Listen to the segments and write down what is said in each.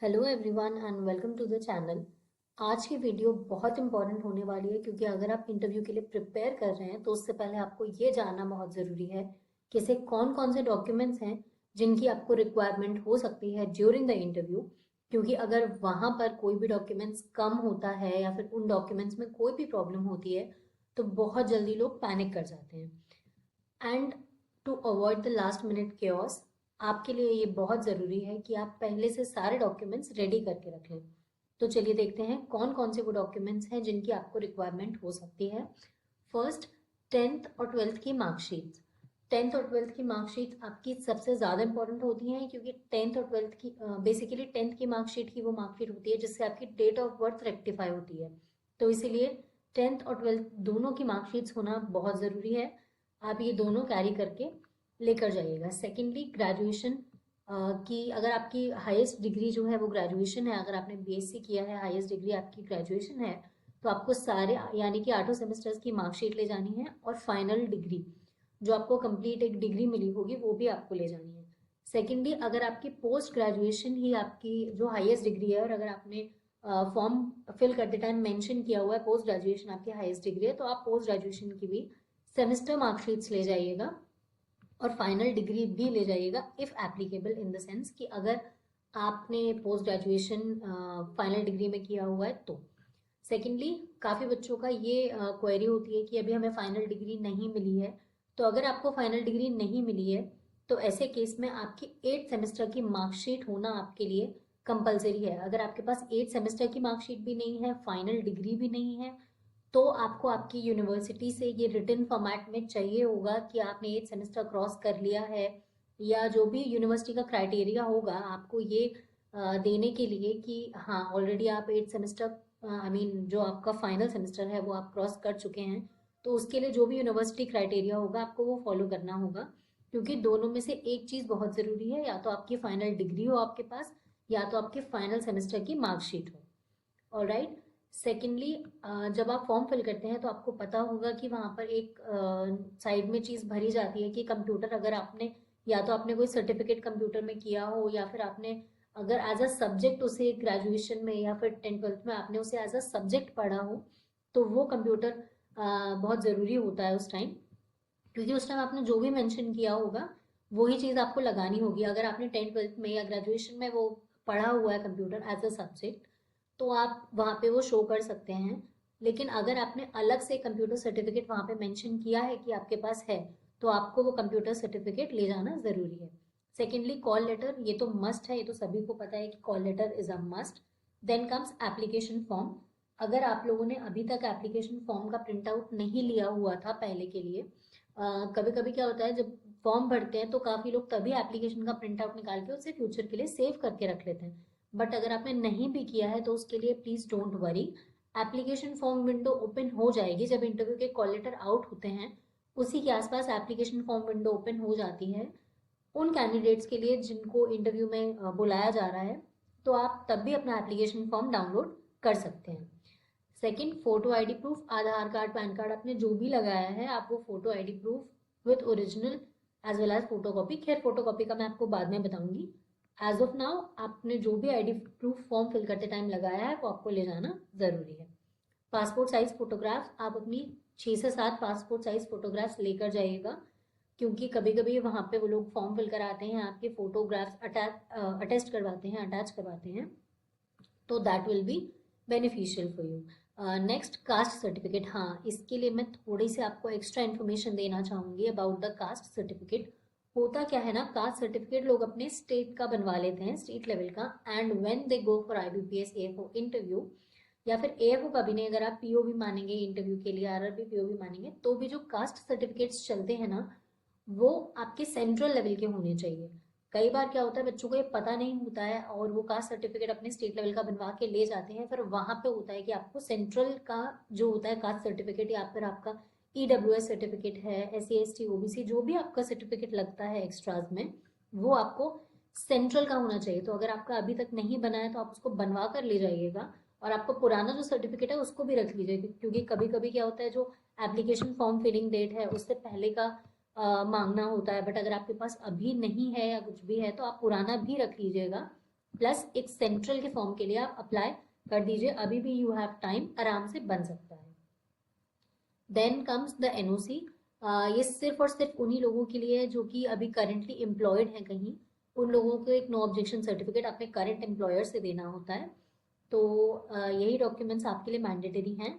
Hello everyone and welcome to the channel. आज की video बहुत इंपॉर्टेंट होने वाली है क्योंकि अगर आप इंटरव्यू के लिए प्रिपेयर कर रहे हैं तो उससे पहले आपको ये जानना बहुत ज़रूरी है कि ऐसे कौन कौन से डॉक्यूमेंट्स हैं जिनकी आपको रिक्वायरमेंट हो सकती है ड्यूरिंग द इंटरव्यू। क्योंकि अगर वहाँ पर कोई भी डॉक्यूमेंट्स कम होता है या फिर उन डॉक्यूमेंट्स में कोई भी प्रॉब्लम होती है तो बहुत जल्दी लोग पैनिक कर जाते हैं। And to avoid the last minute chaos, आपके लिए ये बहुत ज़रूरी है कि आप पहले से सारे डॉक्यूमेंट्स रेडी करके रख लें। तो चलिए देखते हैं कौन कौन से वो डॉक्यूमेंट्स हैं जिनकी आपको रिक्वायरमेंट हो सकती है। फर्स्ट, टेंथ और ट्वेल्थ की मार्कशीट। टेंथ और ट्वेल्थ की मार्कशीट आपकी सबसे ज़्यादा इंपॉर्टेंट होती हैं क्योंकि टेंथ और ट्वेल्थ की बेसिकली टेंथ की मार्कशीट ही वो मार्कशीट होती है जिससे आपकी डेट ऑफ बर्थ रेक्टिफाई होती है। तो इसीलिए टेंथ और ट्वेल्थ दोनों की मार्कशीट्स होना बहुत ज़रूरी है। आप ये दोनों कैरी करके लेकर जाइएगा। सेकेंडली, ग्रेजुएशन की अगर आपकी हाईएस्ट डिग्री जो है वो ग्रेजुएशन है, अगर आपने बीएससी किया है, हाईएस्ट डिग्री आपकी ग्रेजुएशन है, तो आपको सारे यानी कि 8 सेमेस्टर्स की मार्कशीट ले जानी है और फाइनल डिग्री जो आपको कंप्लीट एक डिग्री मिली होगी वो भी आपको ले जानी है। सेकेंडली, अगर आपकी पोस्ट ग्रेजुएशन ही आपकी जो हाईएस्ट डिग्री है और अगर आपने फॉर्म फिल करते टाइम मेंशन किया हुआ है पोस्ट ग्रेजुएशन आपकी हाईएस्ट डिग्री है तो आप पोस्ट ग्रेजुएशन की भी सेमेस्टर मार्कशीट्स ले जाइएगा और फाइनल डिग्री भी ले जाइएगा if applicable, in the sense कि अगर आपने पोस्ट ग्रेजुएशन फाइनल डिग्री में किया हुआ है तो। सेकेंडली, काफ़ी बच्चों का ये क्वेरी होती है कि अभी हमें फाइनल डिग्री नहीं मिली है। तो अगर आपको फाइनल डिग्री नहीं मिली है तो ऐसे केस में आपकी 8 सेमेस्टर की मार्कशीट होना आपके लिए कंपलसरी है। अगर आपके पास 8 सेमेस्टर की मार्कशीट भी नहीं है, फाइनल डिग्री भी नहीं है, तो आपको आपकी यूनिवर्सिटी से ये रिटन फॉर्मेट में चाहिए होगा कि आपने 8 सेमेस्टर क्रॉस कर लिया है, या जो भी यूनिवर्सिटी का क्राइटेरिया होगा आपको ये देने के लिए कि हाँ ऑलरेडी आप 8 सेमेस्टर आई मीन जो आपका फाइनल सेमेस्टर है वो आप क्रॉस कर चुके हैं। तो उसके लिए जो भी यूनिवर्सिटी क्राइटेरिया होगा आपको वो फॉलो करना होगा, क्योंकि दोनों में से एक चीज़ बहुत ज़रूरी है, या तो आपकी फाइनल डिग्री हो आपके पास या तो आपके फाइनल सेमेस्टर की मार्कशीट हो। ऑलराइट। सेकेंडली, जब आप फॉर्म फिल करते हैं तो आपको पता होगा कि वहाँ पर एक साइड में चीज़ भरी जाती है कि कंप्यूटर, अगर आपने या तो आपने कोई सर्टिफिकेट कंप्यूटर में किया हो या फिर आपने अगर एज अ सब्जेक्ट उसे ग्रेजुएशन में या फिर टेंथ ट्वेल्थ में आपने उसे एज अ सब्जेक्ट पढ़ा हो तो वो कंप्यूटर बहुत ज़रूरी होता है उस टाइम, क्योंकि उस टाइम आपने जो भी मेंशन किया होगा वही चीज़ आपको लगानी होगी। अगर आपने टेंथ ट्वेल्थ में या ग्रेजुएशन में वो पढ़ा हुआ है कंप्यूटर एज अ सब्जेक्ट तो आप वहाँ पे वो शो कर सकते हैं। लेकिन अगर आपने अलग से कंप्यूटर सर्टिफिकेट वहाँ पे मेंशन किया है कि आपके पास है तो आपको वो कंप्यूटर सर्टिफिकेट ले जाना ज़रूरी है। सेकेंडली, कॉल लेटर, ये तो मस्ट है, ये तो सभी को पता है कि call letter is a must. Then comes application form. अगर आप लोगों ने अभी तक एप्लीकेशन फॉर्म का प्रिंट आउट नहीं लिया हुआ था पहले के लिए, कभी कभी क्या होता है जब फॉर्म भरते हैं तो काफ़ी लोग तभी एप्लीकेशन का प्रिंट आउट निकाल के उसे फ्यूचर के लिए सेव करके रख लेते हैं। बट अगर आपने नहीं भी किया है तो उसके लिए please don't worry. Application form window open हो जाएगी जब इंटरव्यू के कॉल लेटर आउट होते हैं, उसी के आसपास एप्लीकेशन फॉर्म विंडो ओपन हो जाती है उन कैंडिडेट्स के लिए जिनको इंटरव्यू में बुलाया जा रहा है। तो आप तब भी अपना एप्लीकेशन फॉर्म डाउनलोड कर सकते हैं। Second, photo ID proof, Aadhaar card PAN card आपने जो भी लगाया है आप वो photo ID proof with original as well as photocopy, खैर फोटो कॉपी का मैं आपको बाद में बताऊंगी। एज ऑफ नाउ आपने जो भी आईडी प्रूफ फॉर्म फिल करते टाइम लगाया है वो आपको ले जाना ज़रूरी है। पासपोर्ट साइज फोटोग्राफ, आप अपनी 6 से 7 पासपोर्ट साइज फोटोग्राफ्स लेकर जाइएगा, क्योंकि कभी कभी वहाँ पे वो लोग फॉर्म फिल कराते हैं आपके फोटोग्राफ्स अटेस्ट करवाते हैं, अटैच करवाते हैं, तो that will be beneficial for you. Next, caste certificate. हाँ, इसके लिए मैं थोड़ी सी आपको एक्स्ट्रा इन्फॉर्मेशन देना चाहूँगी अबाउट द कास्ट सर्टिफिकेट। होता क्या है ना, कास्ट सर्टिफिकेट लोग अपने स्टेट का बनवा लेते हैं, स्टेट लेवल का, and when they go for IBPS AFO interview, या फिर एएफओ का भी नहीं, अगर आप पीओ भी मानेंगे इंटरव्यू के लिए, आरआरबी पीओ भी मानेंगे, तो भी जो कास्ट सर्टिफिकेट्स चलते हैं ना वो आपके सेंट्रल लेवल के होने चाहिए। कई बार क्या होता है बच्चों को ये पता नहीं होता है और वो कास्ट सर्टिफिकेट अपने स्टेट लेवल का बनवा के ले जाते हैं, फिर वहां पे होता है कि आपको सेंट्रल का जो होता है कास्ट सर्टिफिकेट या फिर आपका ईडब्ल्यूएस सर्टिफिकेट है, SC ST OBC जो भी आपका सर्टिफिकेट लगता है एक्स्ट्राज में, वो आपको सेंट्रल का होना चाहिए। तो अगर आपका अभी तक नहीं बना है तो आप उसको बनवा कर ले जाइएगा और आपका पुराना जो सर्टिफिकेट है उसको भी रख लीजिए, क्योंकि कभी कभी क्या होता है जो एप्लीकेशन फॉर्म फिलिंग डेट है उससे पहले का मांगना होता है। बट अगर आपके पास अभी नहीं है या कुछ भी है तो आप पुराना भी रख लीजिएगा, प्लस एक सेंट्रल के फॉर्म के लिए आप अप्लाई कर दीजिए, अभी भी यू हैव टाइम, आराम से बन सकता है। Then comes the NOC. ये सिर्फ और सिर्फ उन्हीं लोगों के लिए है जो कि अभी करेंटली एम्प्लॉयड हैं कहीं, उन लोगों को एक नो ऑब्जेक्शन सर्टिफिकेट अपने करंट एम्प्लॉयर से देना होता है। तो यही डॉक्यूमेंट्स आपके लिए मैंडेटरी हैं।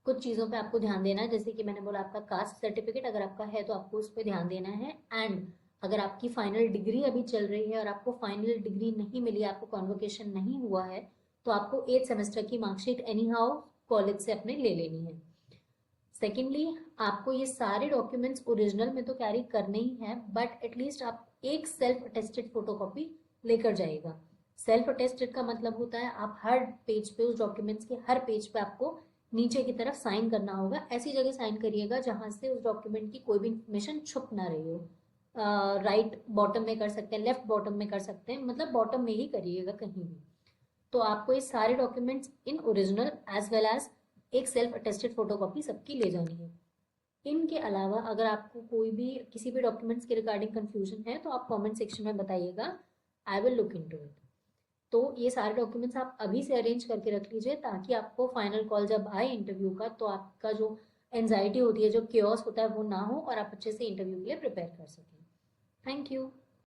कुछ चीज़ों पे आपको ध्यान देना है, जैसे कि मैंने बोला आपका कास्ट सर्टिफिकेट अगर आपका है तो आपको उस पर ध्यान देना है। एंड अगर आपकी फाइनल डिग्री अभी चल रही है और आपको फाइनल डिग्री नहीं मिली, आपको कॉन्वोकेशन नहीं हुआ है, तो आपको 8 सेमेस्टर की मार्कशीट एनी हाउ कॉलेज से अपने ले लेनी है। सेकेंडली, आपको ये सारे डॉक्यूमेंट्स ओरिजिनल में तो कैरी करने ही है, बट एटलीस्ट आप एक सेल्फ अटेस्टेड फोटोकॉपी लेकर जाइएगा। सेल्फ अटेस्टेड का मतलब होता है आप हर पेज पे, उस डॉक्यूमेंट्स के हर पेज पे आपको नीचे की तरफ साइन करना होगा। ऐसी जगह साइन करिएगा जहां से उस डॉक्यूमेंट की कोई भी इंफॉर्मेशन छुप ना रही हो। राइट बॉटम में कर सकते हैं, लेफ्ट बॉटम में कर सकते हैं, मतलब बॉटम में ही करिएगा कहीं भी। तो आपको ये सारे documents in original as well as एक सेल्फ अटेस्टेड फोटोकॉपी सबकी ले जानी है। इनके अलावा अगर आपको कोई भी किसी भी डॉक्यूमेंट्स के रिगार्डिंग कंफ्यूजन है तो आप कमेंट सेक्शन में बताइएगा, I will look into it. तो ये सारे डॉक्यूमेंट्स आप अभी से अरेंज करके रख लीजिए, ताकि आपको फाइनल कॉल जब आए इंटरव्यू का तो आपका जो एनजाइटी होती है, जो क्योस होता है, वो ना हो और आप अच्छे से इंटरव्यू के लिए प्रिपेयर कर सकें। Thank you.